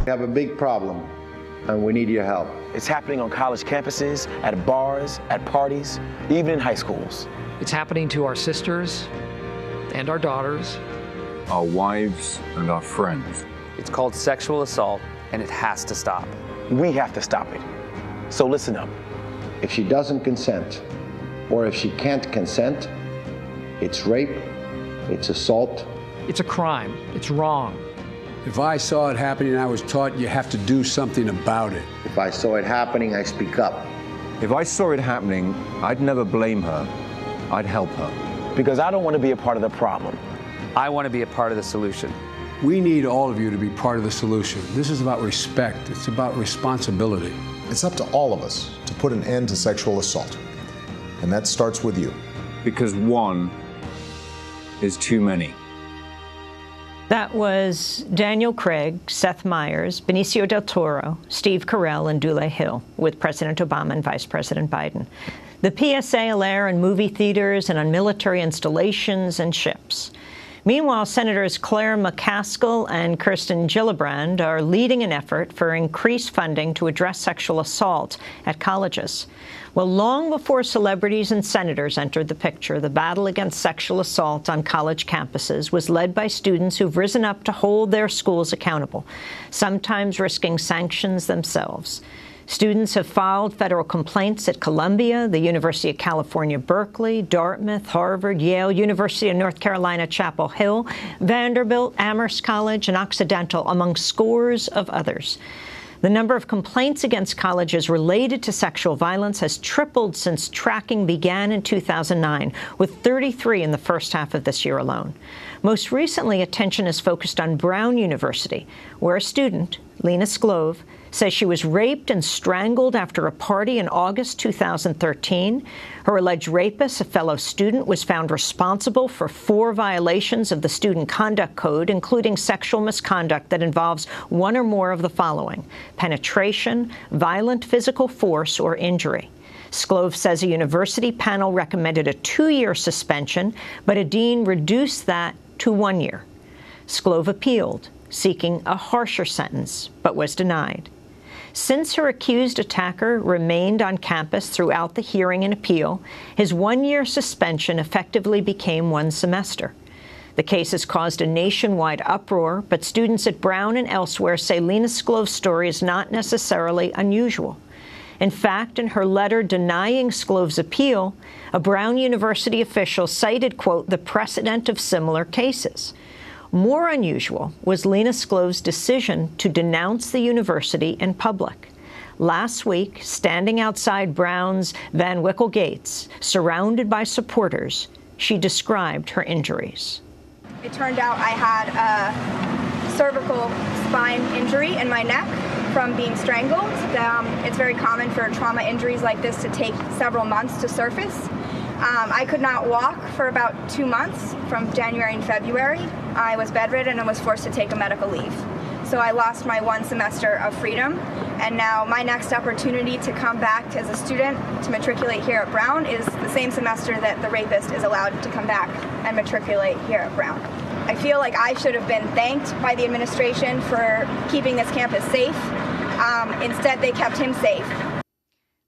We have a big problem, and we need your help. It's happening on college campuses, at bars, at parties, even in high schools. It's happening to our sisters and our daughters, our wives and our friends. It's called sexual assault, and it has to stop. We have to stop it. So listen up. If she doesn't consent, or if she can't consent, it's rape, it's assault. It's a crime. It's wrong. If I saw it happening, I was taught you have to do something about it. If I saw it happening, I speak up. If I saw it happening, I'd never blame her. I'd help her. Because I don't want to be a part of the problem. I want to be a part of the solution. We need all of you to be part of the solution. This is about respect. It's about responsibility. It's up to all of us to put an end to sexual assault. And that starts with you. Because one is too many. That was Daniel Craig, Seth Meyers, Benicio del Toro, Steve Carell, and Dule Hill with President Obama and Vice President Biden. The PSA will air in movie theaters and on military installations and ships. Meanwhile, Senators Claire McCaskill and Kirsten Gillibrand are leading an effort for increased funding to address sexual assault at colleges. Well, long before celebrities and senators entered the picture, the battle against sexual assault on college campuses was led by students who've risen up to hold their schools accountable, sometimes risking sanctions themselves. Students have filed federal complaints at Columbia, the University of California, Berkeley, Dartmouth, Harvard, Yale, University of North Carolina, Chapel Hill, Vanderbilt, Amherst College, and Occidental, among scores of others. The number of complaints against colleges related to sexual violence has tripled since tracking began in 2009, with 33 in the first half of this year alone. Most recently, attention is focused on Brown University, where a student, Lena Sclove, says she was raped and strangled after a party in August 2013. Her alleged rapist, a fellow student, was found responsible for 4 violations of the Student Conduct Code, including sexual misconduct that involves one or more of the following: penetration, violent physical force, or injury. Sclove says a university panel recommended a 2-year suspension, but a dean reduced that to 1 year. Sclove appealed, seeking a harsher sentence, but was denied. Since her accused attacker remained on campus throughout the hearing and appeal, his 1-year suspension effectively became 1 semester. The case has caused a nationwide uproar, but students at Brown and elsewhere say Lena Sclove's story is not necessarily unusual. In fact, in her letter denying Sclove's appeal, a Brown University official cited, quote, the precedent of similar cases. More unusual was Lena Sclove's decision to denounce the university in public. Last week, standing outside Brown's Van Wickle gates, surrounded by supporters, she described her injuries. It turned out I had a cervical spine injury in my neck from being strangled. It's very common for trauma injuries like this to take several months to surface. I could not walk for about 2 months, from January and February. I was bedridden and was forced to take a medical leave. So I lost my 1 semester of freedom, and now my next opportunity to come back as a student to matriculate here at Brown is the same semester that the rapist is allowed to come back and matriculate here at Brown. I feel like I should have been thanked by the administration for keeping this campus safe. Instead, they kept him safe.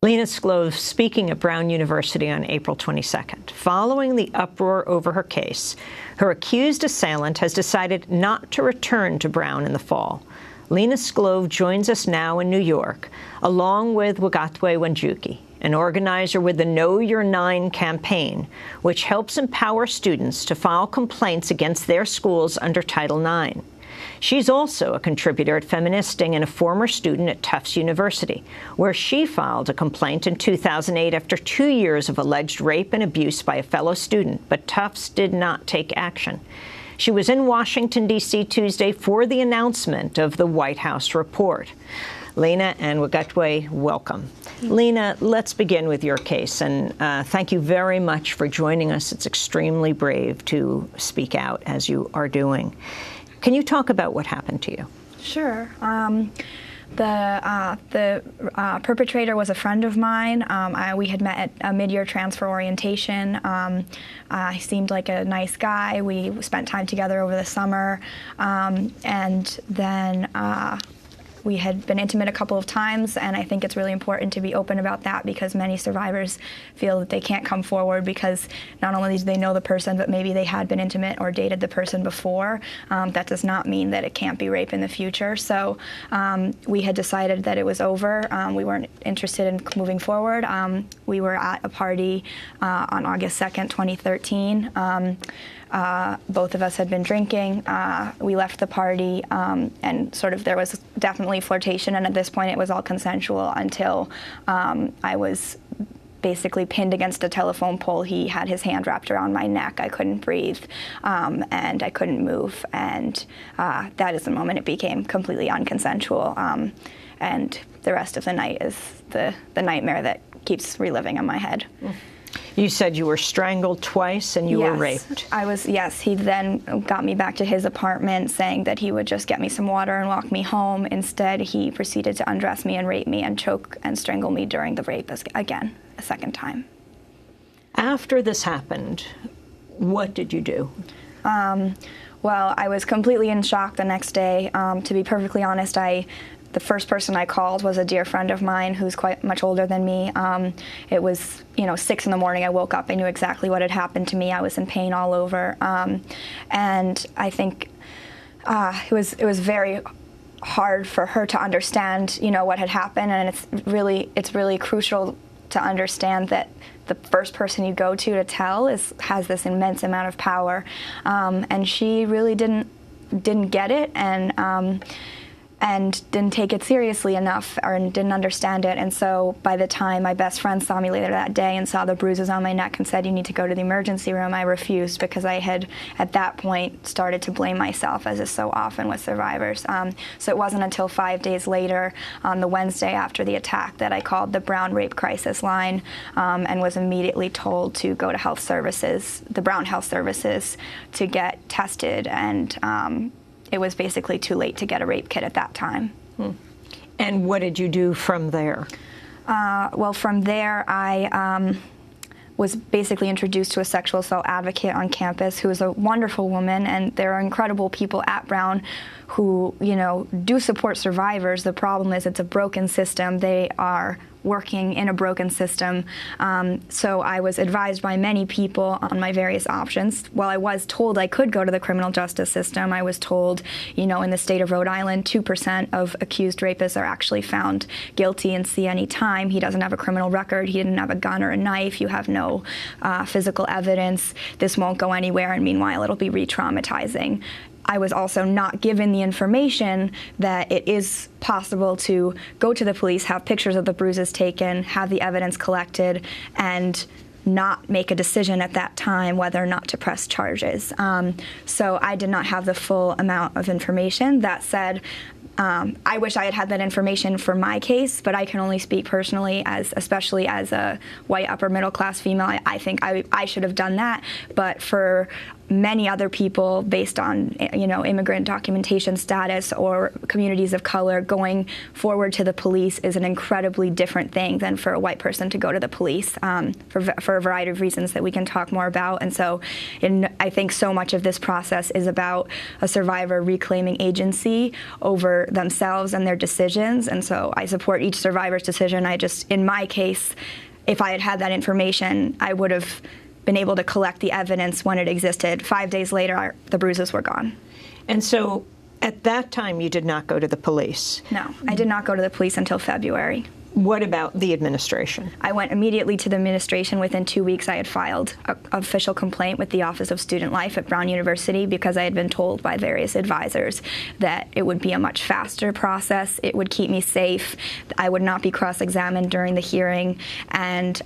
Lena Sclove speaking at Brown University on April 22nd. Following the uproar over her case, her accused assailant has decided not to return to Brown in the fall. Lena Sclove joins us now in New York, along with Wagatwe Wanjuki, an organizer with the Know Your 9 campaign, which helps empower students to file complaints against their schools under Title IX. She's also a contributor at Feministing and a former student at Tufts University, where she filed a complaint in 2008 after 2 years of alleged rape and abuse by a fellow student, but Tufts did not take action. She was in Washington, D.C. Tuesday for the announcement of the White House report. Lena and Wagatwe, welcome. Lena, let's begin with your case, and thank you very much for joining us. It's extremely brave to speak out as you are doing. Can you talk about what happened to you? Sure. The perpetrator was a friend of mine. We had met at a mid-year transfer orientation. He seemed like a nice guy. We spent time together over the summer, and then we had been intimate a couple of times, and I think it's really important to be open about that because many survivors feel that they can't come forward because not only do they know the person, but maybe they had been intimate or dated the person before. That does not mean that it can't be rape in the future. So we had decided that it was over. We weren't interested in moving forward. We were at a party on August 2nd, 2013. Both of us had been drinking. We left the party, and sort of there was definitely flirtation, and at this point it was all consensual until I was basically pinned against a telephone pole. He had his hand wrapped around my neck. I couldn't breathe, and I couldn't move, and that is the moment it became completely unconsensual, and the rest of the night is the nightmare that keeps reliving in my head. You said you were strangled twice and you were raped. Yes, he then got me back to his apartment saying that he would just get me some water and walk me home. Instead, he proceeded to undress me and rape me and choke and strangle me during the rape again, a second time. After this happened, what did you do? Well, I was completely in shock the next day. To be perfectly honest, the first person I called was a dear friend of mine who's quite much older than me. It was, 6 in the morning. I woke up. I knew exactly what had happened to me. I was in pain all over, and I think it was very hard for her to understand, what had happened. And it's really crucial to understand that the first person you go to tell has this immense amount of power, and she really didn't get it, and didn't take it seriously enough or didn't understand it. And so by the time my best friend saw me later that day and saw the bruises on my neck and said, "You need to go to the emergency room," I refused because I had, at that point, started to blame myself, as is so often with survivors. So it wasn't until 5 days later, on the Wednesday after the attack, that I called the Brown Rape Crisis Line and was immediately told to go to health services, the Brown Health Services, to get tested. And it was basically too late to get a rape kit at that time. And what did you do from there? Well, from there, I was basically introduced to a sexual assault advocate on campus who is a wonderful woman, and there are incredible people at Brown who, do support survivors. The problem is it's a broken system. They are working in a broken system. So I was advised by many people on my various options. While I was told I could go to the criminal justice system, I was told, in the state of Rhode Island, 2% of accused rapists are actually found guilty and see any time. He doesn't have a criminal record. He didn't have a gun or a knife. You have no physical evidence. This won't go anywhere, and meanwhile, it'll be re-traumatizing. I was also not given the information that it is possible to go to the police, have pictures of the bruises taken, have the evidence collected, and not make a decision at that time whether or not to press charges. So I did not have the full amount of information. That said, I wish I had had that information for my case, but I can only speak personally, especially as a white upper middle class female. I think I should have done that, but for many other people, based on immigrant documentation status or communities of color, going forward to the police is an incredibly different thing than for a white person to go to the police, for a variety of reasons that we can talk more about. And so I think so much of this process is about a survivor reclaiming agency over themselves and their decisions. And so I support each survivor's decision. In my case, if I had had that information, I would have been able to collect the evidence when it existed. 5 days later, the bruises were gone. And so at that time, you did not go to the police? No, I did not go to the police until February. What about the administration? I went immediately to the administration. Within 2 weeks, I had filed an official complaint with the Office of Student Life at Brown University because I had been told by various advisors that it would be a much faster process, it would keep me safe, I would not be cross-examined during the hearing, and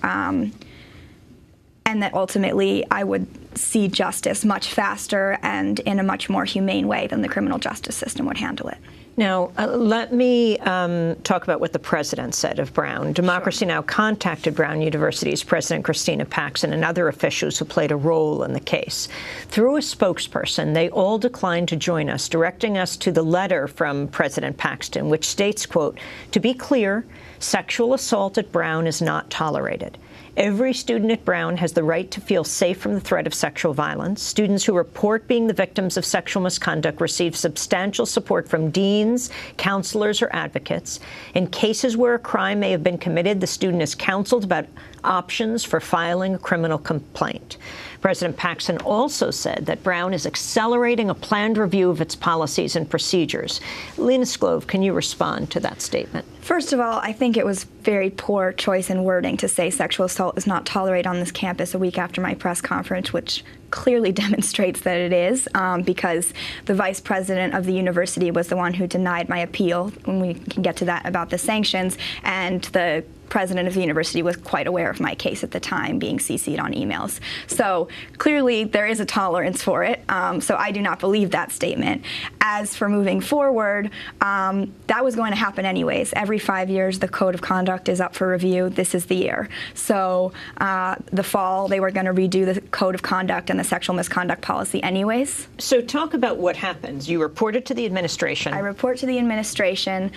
that ultimately I would see justice much faster and in a much more humane way than the criminal justice system would handle it. Now, let me talk about what the president said of Brown. Democracy Now! Contacted Brown University's President Christina Paxson and other officials who played a role in the case. Through a spokesperson, they all declined to join us, directing us to the letter from President Paxson, which states, quote, "To be clear, sexual assault at Brown is not tolerated. Every student at Brown has the right to feel safe from the threat of sexual violence. Students who report being the victims of sexual misconduct receive substantial support from deans, counselors, or advocates. In cases where a crime may have been committed, the student is counseled about options for filing a criminal complaint. President Paxson also said that Brown is accelerating a planned review of its policies and procedures. Lena Sclove, can you respond to that statement? First of all, I think it was very poor choice in wording to say sexual assault is not tolerated on this campus a week after my press conference, which clearly demonstrates that it is, because the vice president of the university was the one who denied my appeal, and we can get to that about the sanctions, and the president of the university was quite aware of my case at the time, being CC'd on emails. So clearly there is a tolerance for it, so I do not believe that statement. As for moving forward, that was going to happen anyways. Every 5 years the code of conduct is up for review. This is the year. So the fall they were going to redo the code of conduct and the sexual misconduct policy anyways. So talk about what happens. You reported to the administration. I report to the administration.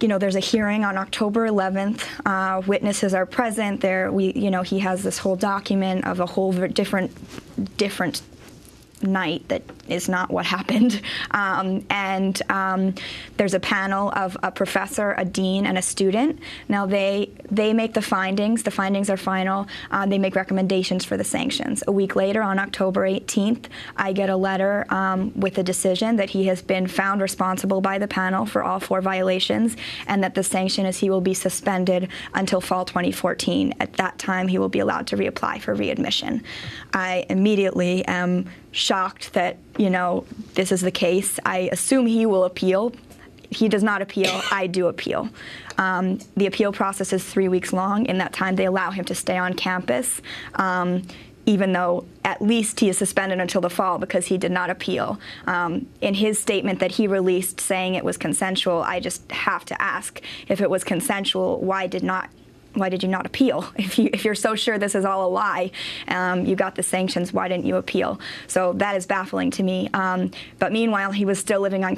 You know, there's a hearing on October 11th. Witnesses are present. He has this whole document of a whole different night that is not what happened. There's a panel of a professor, a dean, and a student. Now they make the findings. The findings are final. They make recommendations for the sanctions. A week later, on October 18th, I get a letter with a decision that he has been found responsible by the panel for all 4 violations, and that the sanction is he will be suspended until fall 2014. At that time, he will be allowed to reapply for readmission. I immediately am shocked that, this is the case. I assume he will appeal. He does not appeal. I do appeal. The appeal process is 3 weeks long. In that time, they allow him to stay on campus, even though at least he is suspended until the fall because he did not appeal. In his statement that he released saying it was consensual, I just have to ask, if it was consensual, why did you not appeal? If you're so sure this is all a lie, you got the sanctions, why didn't you appeal? So that is baffling to me. But meanwhile, he was still living on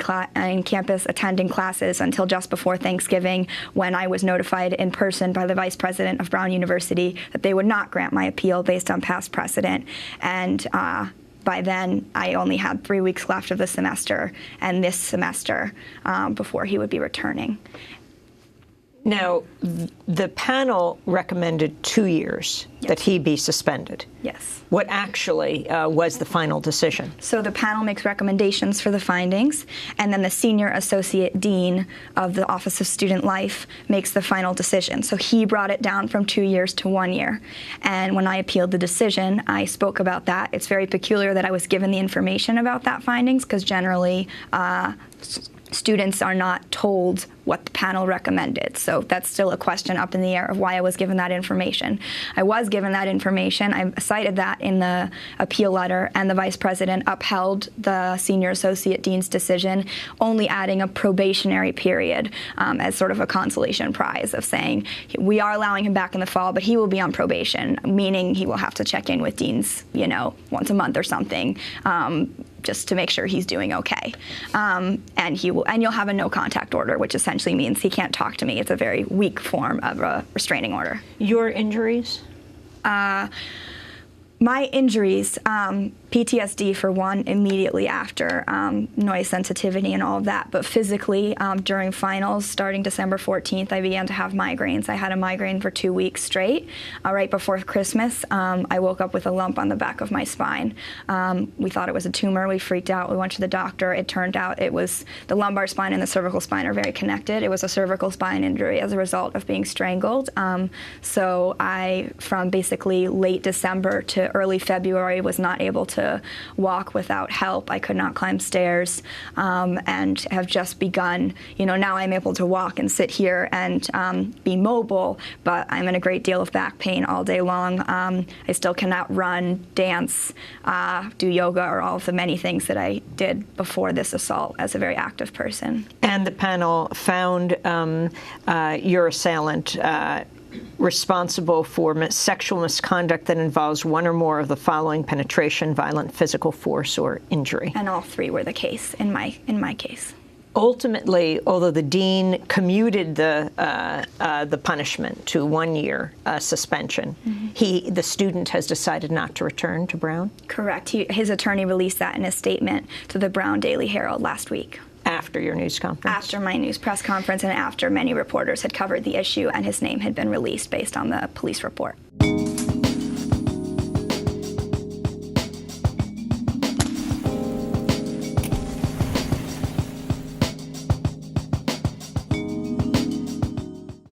campus, attending classes until just before Thanksgiving, when I was notified in person by the vice president of Brown University that they would not grant my appeal based on past precedent. And by then, I only had 3 weeks left of the semester and this semester before he would be returning. Now, the panel recommended 2 years that he be suspended. Yes. What actually was the final decision? So the panel makes recommendations for the findings, and then the senior associate dean of the Office of Student Life makes the final decision. So he brought it down from 2 years to 1 year. And when I appealed the decision, I spoke about that. It's very peculiar that I was given the information about that findings, because generally students are not told what the panel recommended. So that's still a question up in the air of why I was given that information. I was given that information. I cited that in the appeal letter, and the vice president upheld the senior associate dean's decision, only adding a probationary period as sort of a consolation prize of saying, we are allowing him back in the fall, but he will be on probation, meaning he will have to check in with deans, once a month or something, just to make sure he's doing okay. And you'll have a no contact order, which essentially means he can't talk to me. It's a very weak form of a restraining order. Your injuries? My injuries, PTSD for one, immediately after, noise sensitivity and all of that. But physically, during finals, starting December 14th, I began to have migraines. I had a migraine for 2 weeks straight. Right before Christmas, I woke up with a lump on the back of my spine. We thought it was a tumor. We freaked out. We went to the doctor. It turned out it was the lumbar spine and the cervical spine are very connected. It was a cervical spine injury as a result of being strangled. So I, from basically late December to early February, was not able to walk without help. I could not climb stairs, and have just begun. Now I'm able to walk and sit here and be mobile, but I'm in a great deal of back pain all day long. I still cannot run, dance, do yoga, or all of the many things that I did before this assault as a very active person. And the panel found your assailant responsible for sexual misconduct that involves one or more of the following: penetration, violent physical force, or injury. And all 3 were the case in my case. Ultimately, although the dean commuted the punishment to 1 year suspension, the student has decided not to return to Brown? Correct. His attorney released that in a statement to the Brown Daily Herald last week. After your news conference? After my news press conference and after many reporters had covered the issue and his name had been released based on the police report.